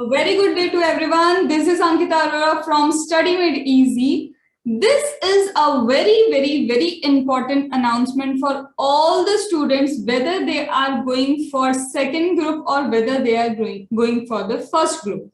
A very good day to everyone. This is Ankita Arora from Study Made Easy. This is a very important announcement for all the students, whether they are going for second group or whether they are going for the first group.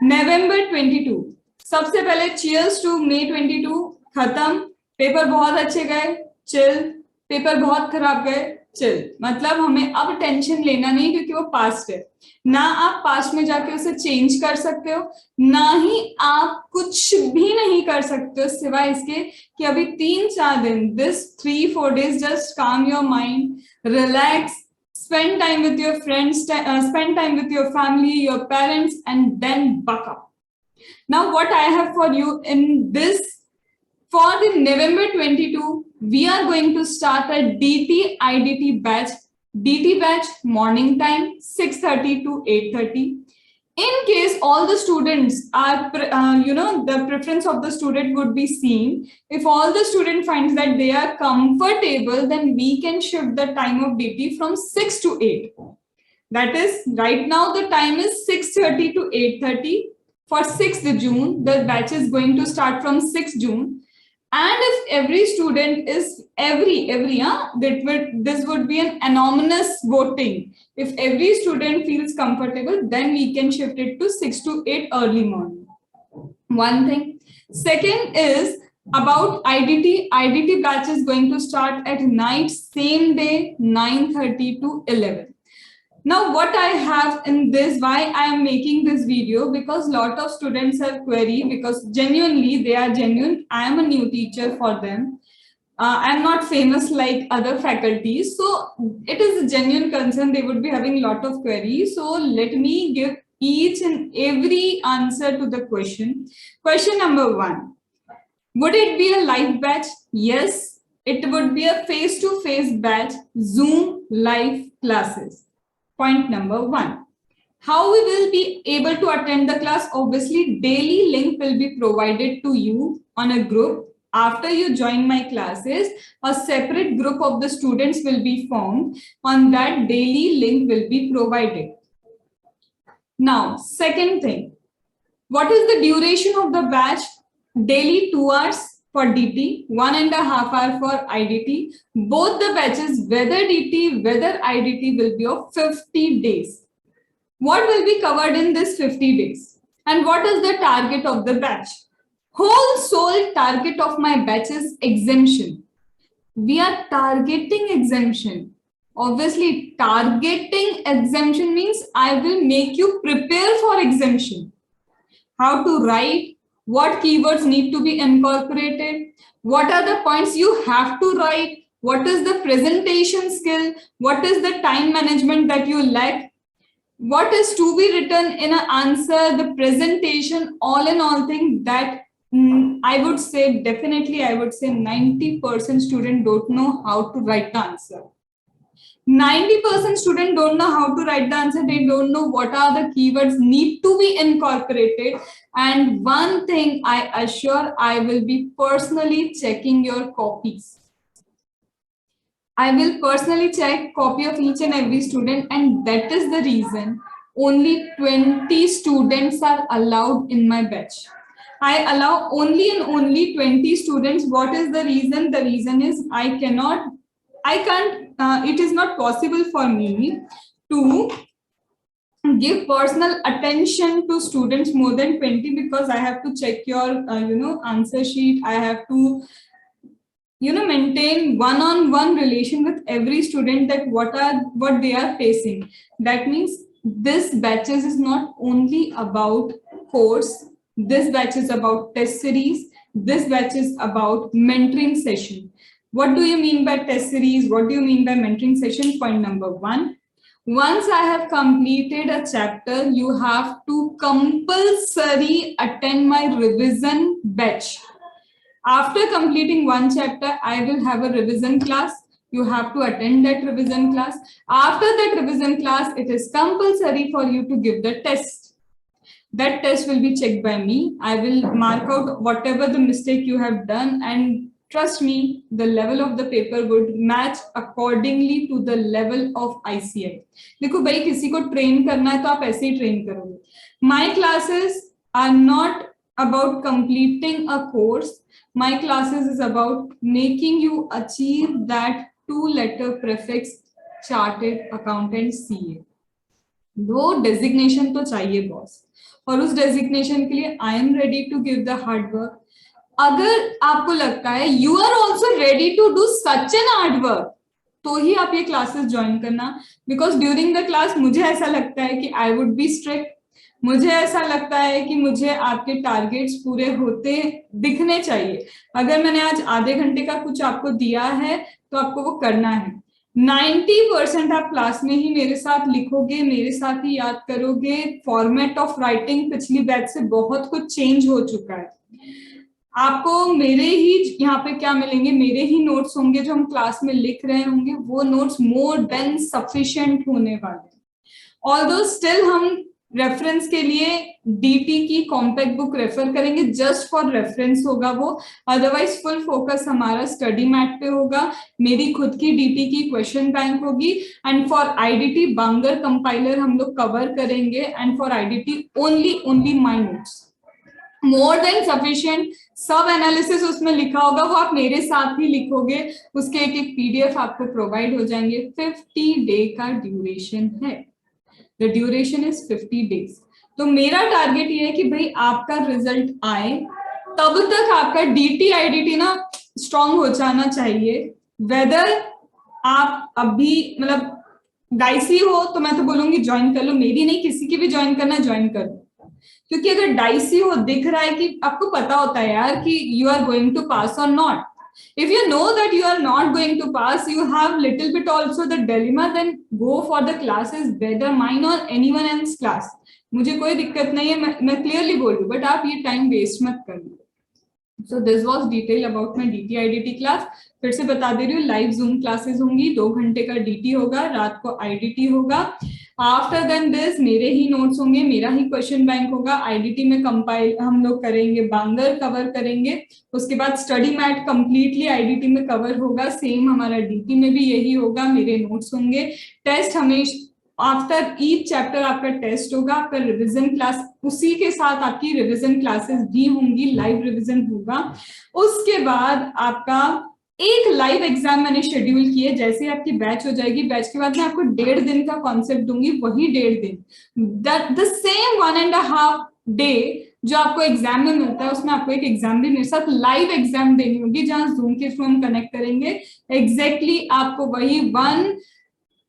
November 22. सबसे पहले cheers to May 22. खत्म. Paper बहुत अच्छे गए. Chill. Paper बहुत खराब गए. Chill. मतलब हमें अब टेंशन लेना नहीं क्योंकि वो पास्ट है. ना आप पास्ट में जाके उसे चेंज कर सकते हो, ना ही आप कुछ भी नहीं कर सकते हो सिवाय इसके कि अभी 3-4 दिन, this 3-4 days, just calm your mind, relax, spend time with your friends, spend time with your family, your parents, and then buck up. Now what I have for you in this, for the November 22, we are going to start a DT IDT batch. DT batch morning time 6:30 to 8:30. In case all the students are, the preference of the student would be seen. If all the student finds that they are comfortable, then we can shift the time of DT from 6 to 8. That is, right now the time is 6:30 to 8:30. For 6th June, the batch is going to start from 6th June. And if every student is this would be an anonymous voting. If every student feels comfortable, then we can shift it to 6 to 8 early morning. One thing. Second is about IDT. IDT batch is going to start at night, same day, 9:30 to 11. Now what I have in this, why I am making this video, because lot of students have query, because genuinely they are genuine. I am a new teacher for them. I am not famous like other faculties, so it is a genuine concern. They would be having lot of queries. So let me give each and every answer to the question. Question number 1. Would it be a live batch? Yes, it would be a face-to-face batch, Zoom live classes. Point number 1. How we will be able to attend the class? Obviously, daily link will be provided to you on a group. After you join my classes, a separate group of the students will be formed. On that, daily link will be provided. Now, second thing, what is the duration of the batch? Daily 2 hours for DT, 1.5 hour for IDT. Both the batches, whether DT, whether IDT, will be of 50 days. What will be covered in this 50 days? And what is the target of the batch? Whole sole target of my batch is exemption. We are targeting exemption. Obviously, targeting exemption means I will make you prepare for exemption. How to write, what keywords need to be incorporated, what are the points you have to write, what is the presentation skill, what is the time management that you lack, what is to be written in an answer, the presentation, all in all thing that I would say, definitely I would say 90% student don't know how to write the answer. 90% students don't know how to write the answer. They don't know what are the keywords need to be incorporated. And one thing I assure, I will be personally checking your copies. I will personally check copy of each and every student, and that is the reason only 20 students are allowed in my batch. I allow only and only 20 students. What is the reason? The reason is it is not possible for me to give personal attention to students more than 20, because I have to check your answer sheet. I have to maintain one-on-one relation with every student, that what they are facing. That means this batches is not only about course. This batch is about test series. This batch is about mentoring session. What do you mean by test series? What do you mean by mentoring session? Point number 1. Once I have completed a chapter, you have to compulsory attend my revision batch. After completing one chapter, I will have a revision class. You have to attend that revision class. After that revision class, it is compulsory for you to give the test. That test will be checked by me. I will mark out whatever the mistake you have done, and trust me, the level of the paper would match accordingly to the level of ICI. देखो भाई, किसी को train करना है तो आप ऐसे ही train करोगे. My classes are not about completing a course. My classes is about making you achieve that 2-letter prefix chartered accountant CA. वो डेजिग्नेशन तो चाहिए बॉस, और उस डेजिग्नेशन के लिए I am ready to give the hard work. अगर आपको लगता है you are also ready to do such an hard work, तो ही आप ये क्लासेस ज्वाइन करना. बिकॉज ड्यूरिंग द क्लास मुझे ऐसा लगता है कि आई वुड बी स्ट्रिक्ट. मुझे ऐसा लगता है कि मुझे आपके टारगेट्स पूरे होते दिखने चाहिए. अगर मैंने आज आधे घंटे का कुछ आपको दिया है तो आपको वो करना है. 90% आप क्लास में ही मेरे साथ लिखोगे, मेरे साथ ही याद करोगे. फॉर्मेट ऑफ राइटिंग पिछली बैच से बहुत कुछ चेंज हो चुका है. आपको मेरे ही यहाँ पे क्या मिलेंगे, मेरे ही नोट्स होंगे जो हम क्लास में लिख रहे होंगे. वो नोट्स मोर देन सफिशिएंट होने वाले. ऑल्दो स्टिल हम रेफरेंस के लिए डीटी की कॉम्पैक्ट बुक रेफर करेंगे, जस्ट फॉर रेफरेंस होगा वो. अदरवाइज फुल फोकस हमारा स्टडी मैट पे होगा. मेरी खुद की डीटी की क्वेश्चन बैंक होगी. And for IDT Bangar compiler हम लोग कवर करेंगे. And for IDT only my notes, more than sufficient. सब एनालिसिस उसमें लिखा होगा, वो आप मेरे साथ ही लिखोगे. उसके एक पीडीएफ आपको प्रोवाइड हो जाएंगे. 50 डे का ड्यूरेशन है. The duration is 50 days. तो मेरा टारगेट ये है कि भाई आपका रिजल्ट आए, तब तक आपका डीटी आईडीटी ना स्ट्रांग हो जाना चाहिए. वेदर आप अभी मतलब डाइसी हो तो मैं तो बोलूंगी ज्वाइन कर लो. मेरी नहीं, किसी की भी ज्वाइन करना ज्वाइन कर लो. क्योंकि अगर डाइसी हो, दिख रहा है कि आपको पता होता है यार कि यू आर गोइंग टू पास और not. If you know that you are not going to pass, you have little bit also the dilemma, then go for the classes, whether mine or anyone else class. मुझे कोई दिक्कत नहीं है, मैं clearly बोल रही हूँ, बट आप ये टाइम वेस्ट मत करिए. So this was detail about my DT IDT class. फिर से बता दे रही हूँ, लाइव जूम क्लासेस होंगी. 2 घंटे का DT होगा, रात को IDT होगा. आफ्टर देन दिस मेरे ही नोट्स होंगे, मेरा ही क्वेश्चन बैंक होगा. आईडीटी में कंपाइल हम लोग करेंगे, बांगर कवर करेंगे. उसके बाद स्टडी मैट कंप्लीटली आईडीटी में कवर होगा. सेम हमारा डीटी में भी यही होगा, मेरे नोट्स होंगे. टेस्ट हमेशा आफ्टर ईच चैप्टर आपका टेस्ट होगा. आपका रिवीजन क्लास, उसी के साथ आपकी रिवीजन क्लासेस भी होंगी, लाइव रिवीजन होगा. उसके बाद आपका एक लाइव एग्जाम मैंने शेड्यूल किए. जैसे आपकी बैच हो जाएगी, बैच के बाद मैं आपको 1.5 दिन का कॉन्सेप्ट दूंगी. वही 1.5 दिन, द सेम 1.5 डे जो आपको एग्जाम में मिलता है, उसमें आपको एक एग्जाम भी मेरे साथ लाइव एग्जाम देनी होगी, जहां जूम के थ्रू हम कनेक्ट करेंगे. एग्जैक्टली आपको वही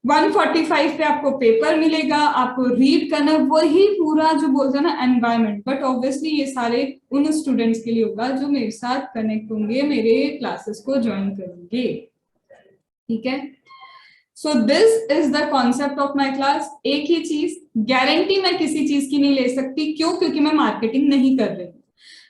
1:45 पे आपको पेपर मिलेगा, आपको रीड करना, वही पूरा जो बोलते हैं ना एनवायरनमेंट. बट ऑब्वियसली ये सारे उन स्टूडेंट्स के लिए होगा जो मेरे साथ कनेक्ट होंगे, मेरे क्लासेस को ज्वाइन करेंगे. ठीक है. So this is the concept of my class. एक ही चीज, गारंटी मैं किसी चीज की नहीं ले सकती. क्यों? क्योंकि मैं मार्केटिंग नहीं कर रही.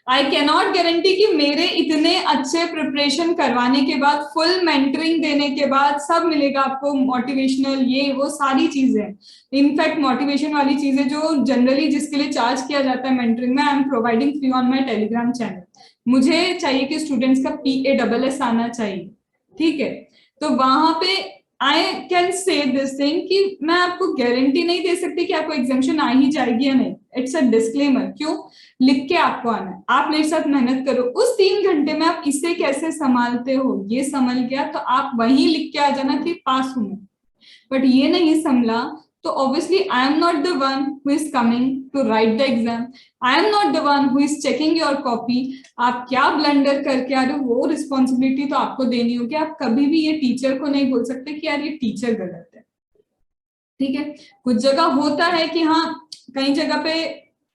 आई कैनॉट गारंटी कि मेरे इतने अच्छे प्रिपरेशन करवाने के बाद, फुल मेंटरिंग देने के बाद सब मिलेगा आपको, मोटिवेशनल ये वो सारी चीजें. इनफैक्ट मोटिवेशन वाली चीजें जो जनरली जिसके लिए चार्ज किया जाता है मेंटरिंग में, I am providing free on my Telegram channel. मुझे चाहिए कि स्टूडेंट्स का PASS आना चाहिए. ठीक है. तो वहां पे I can say this thing कि मैं आपको गारंटी नहीं दे सकती कि आपको एग्जामिनेशन आ ही जाएगी या नहीं. It's a disclaimer. क्यों? लिख के आपको आना है. आप मेरे साथ मेहनत करो. उस 3 घंटे में आप इसे कैसे संभालते हो, ये संभल गया तो आप वहीं लिख के आ जाना कि पास हूं. बट ये नहीं संभला तो obviously I am not the one who is coming to write the exam. I am not the one who is checking your copy. आप क्या ब्लंडर करके आ रहे हो, वो रिस्पॉन्सिबिलिटी तो आपको देनी होगी. आप कभी भी ये टीचर को नहीं बोल सकते कि यार ये टीचर गलत है. ठीक है. कुछ जगह होता है कि हाँ, कई जगह पे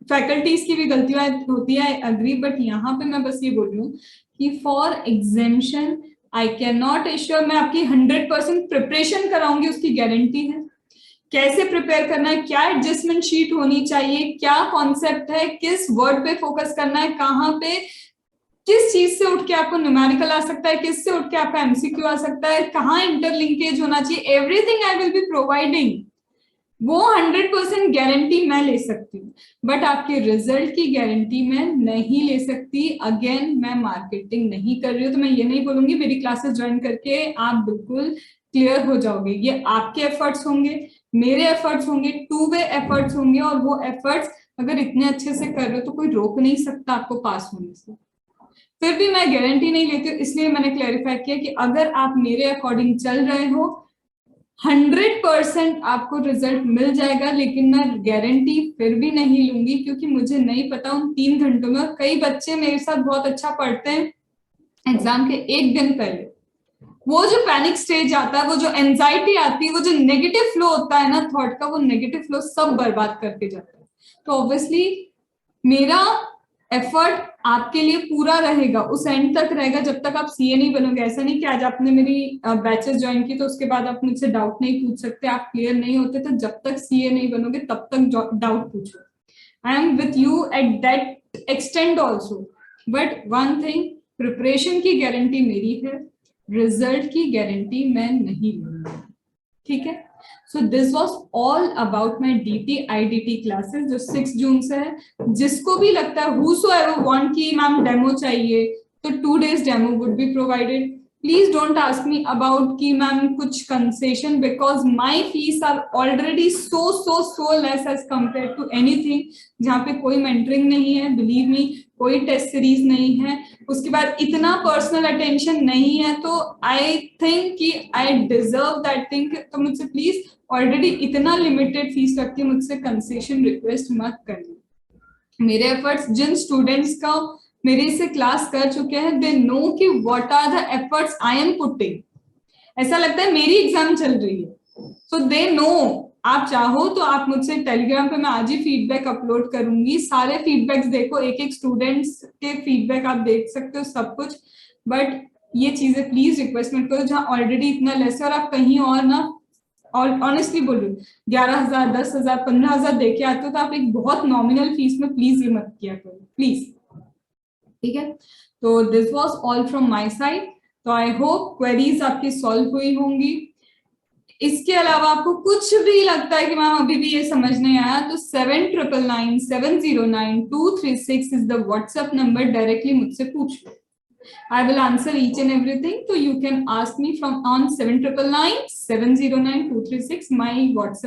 फैकल्टीज की भी गलतियां होती है, अग्री. बट यहाँ पे मैं बस ये बोल रही हूँ कि for examination I can not assure. मैं आपकी 100% प्रिपरेशन कराऊंगी, उसकी गारंटी है. कैसे प्रिपेयर करना है, क्या एडजस्टमेंट शीट होनी चाहिए, क्या कॉन्सेप्ट है, किस वर्ड पे फोकस करना है, कहाँ पे किस चीज से उठ के आपको न्यूमेरिकल आ सकता है, किस से उठ के आपका MCQ आ सकता है, कहाँ इंटरलिंकेज होना चाहिए, everything I will be providing. वो 100% गारंटी मैं ले सकती हूँ, बट आपके रिजल्ट की गारंटी मैं नहीं ले सकती। अगेन, मैं मार्केटिंग नहीं कर रही हूँ, तो मैं ये नहीं बोलूंगी मेरी क्लासेस ज्वाइन करके आप बिल्कुल क्लियर हो जाओगे। ये आपके एफर्ट्स होंगे, मेरे एफर्ट्स होंगे, टू वे एफर्ट्स होंगे, और वो एफर्ट्स अगर इतने अच्छे से कर रहे हो तो कोई रोक नहीं सकता आपको पास होने से। फिर भी मैं गारंटी नहीं लेती हूँ, इसलिए मैंने क्लैरिफाई किया कि अगर आप मेरे अकॉर्डिंग चल रहे हो 100% आपको रिजल्ट मिल जाएगा, लेकिन मैं गारंटी फिर भी नहीं लूंगी, क्योंकि मुझे नहीं पता उन 3 घंटों में। और कई बच्चे मेरे साथ बहुत अच्छा पढ़ते हैं, एग्जाम के एक दिन पहले वो जो पैनिक स्टेज आता है, वो जो एंजाइटी आती है, वो जो नेगेटिव फ्लो होता है ना थॉट का, वो नेगेटिव फ्लो सब बर्बाद करके जाता है। तो ऑब्वियसली मेरा एफर्ट आपके लिए पूरा रहेगा, उस एंड तक रहेगा, जब तक आप सीए नहीं बनोगे। ऐसा नहीं कि आज आपने मेरी बैचेस ज्वाइन की तो उसके बाद आप मुझसे डाउट नहीं पूछ सकते, आप क्लियर नहीं होते तो जब तक सीए नहीं बनोगे तब तक डाउट पूछो। I am with you at that extend also, but one thing, preparation की गारंटी मेरी है, रिजल्ट की गारंटी मैं नहीं लूंगी। ठीक है, so this was all about my DT IDT classes जो 6 जून से है। जिसको भी लगता है whosoever want कि मैम डेमो चाहिए, तो 2 days demo would be provided. Please don't ask me about कि मैम कुछ concession, because my fees are already so less as compare to anything. जहाँ पे कोई मेंटरिंग नहीं है, बिलीव मी, कोई टेस्ट सीरीज नहीं है, उसके बाद इतना पर्सनल अटेंशन नहीं है, तो आई थिंक कि आई डिजर्व दैट थिंग। तो मुझसे प्लीज, ऑलरेडी इतना लिमिटेड फीस रख के मुझसे कंसेशन रिक्वेस्ट मत करना। मेरे एफर्ट्स जिन स्टूडेंट्स का मेरे से क्लास कर चुके हैं, दे नो कि what are the efforts I am putting. ऐसा लगता है मेरी एग्जाम चल रही है, सो दे नो। आप चाहो तो आप मुझसे टेलीग्राम पे, मैं आज ही फीडबैक अपलोड करूंगी, सारे फीडबैक्स देखो, एक एक स्टूडेंट्स के फीडबैक आप देख सकते हो सब कुछ। बट ये चीजें प्लीज रिक्वेस्ट मत करो जहां ऑलरेडी इतना लेस है और आप कहीं और ना, और ऑनेस्टली बोल रही हूँ, 11,000, 10,000, 15,000 देके आते हो, तो आप एक बहुत नॉमिनल फीस में प्लीज ये मत किया करो, प्लीज। ठीक है, तो this was all from my side. तो आई होप क्वेरीज आपकी सॉल्व हुई होंगी। इसके अलावा आपको कुछ भी लगता है कि मैम अभी भी ये समझ नहीं आया, तो 7999709236 is the WhatsApp number, directly मुझसे पूछ लो। I will answer each and everything. So you can ask me from on 7999709236, my WhatsApp